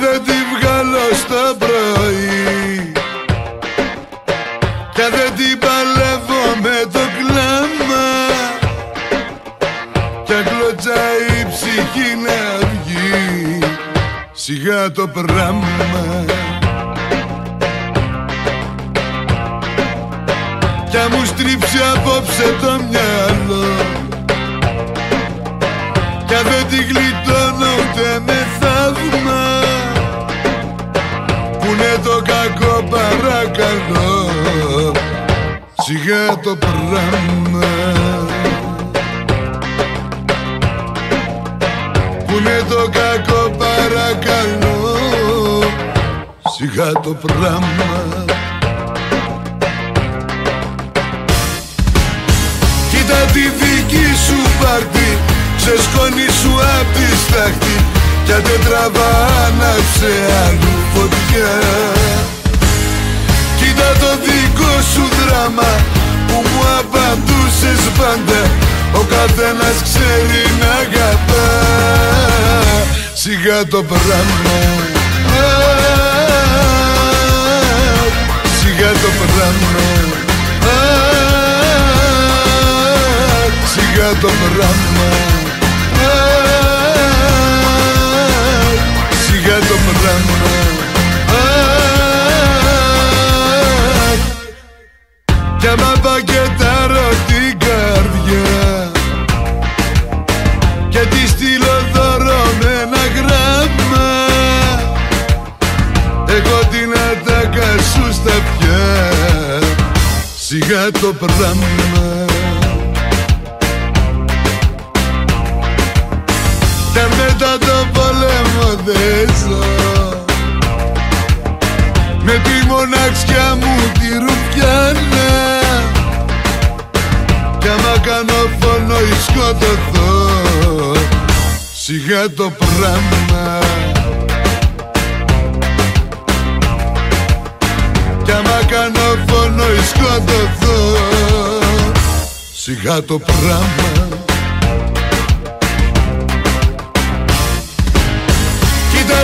δεν τη βγάλω στο πρωί και δεν την παλεύω με το κλάμα κι αγκλώτσα η ψυχή να βγει σιγά το πράμα κι αν μου στρίψει απόψε το μυαλό κι αν δεν τη γλιτώνω ούτε με θαύμα πουνε το κακό παρακαλώ σιγά το πράμα πουνε το κακό παρακαλώ σιγά το πράμα. Κοίτα τη δική σου πάρτι ξεσκόνη σου απ' τη στάχτη κι αν δεν τραβά άναψε αλλού φωτιά. Κοίτα το δικό σου δράμα που μου απαντούσες πάντα ο καθένας ξέρει να αγαπά σιγά το πράμα σιγά το πράμα σιγά το πράμα σιγά το πράμα κι άμα πακετάρω την καρδιά και τη στείλω δώρο με ένα γράμμα εγώ την ατάκα σου στα πια σιγά το πράμα και μετά το πόλεμο δεν ζω με τη μοναξιά μου τη ρουφιάνα κι άμα κάνω φόνο ή σκοτωθώ σιγά το πράμα κι άμα κάνω φόνο ή σκοτωθώ σιγά το πράμα.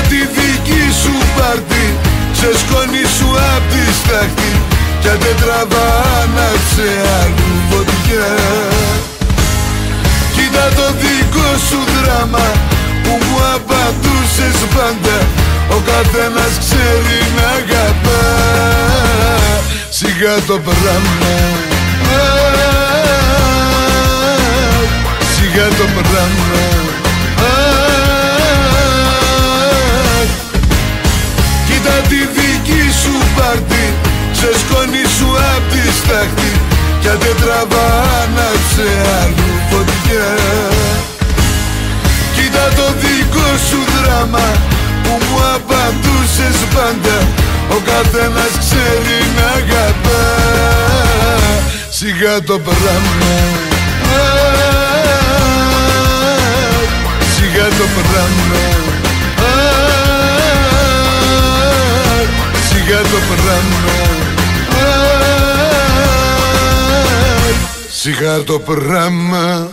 Τη δική σου πάρτι ξεσκόνη σου απ' τη στάχτη κι αν δεν τραβά άναψε αλλού φωτιά. Κοίτα το δικό σου δράμα που μου απαντούσες πάντα ο καθένας ξέρει να αγαπά σιγά το πράμα σιγά το πράμα τη δική σου πάρτι ξεσκόνη σου απ' τη στάχτη κι αν δεν τραβά άναψε αλλού φωτιά. Κοίτα το δικό σου δράμα που μου απαντούσες πάντα ο καθένας ξέρει να αγαπά σιγά το πράμα σιγά το πράμα σιγά το πράμα σιγά το πράμα.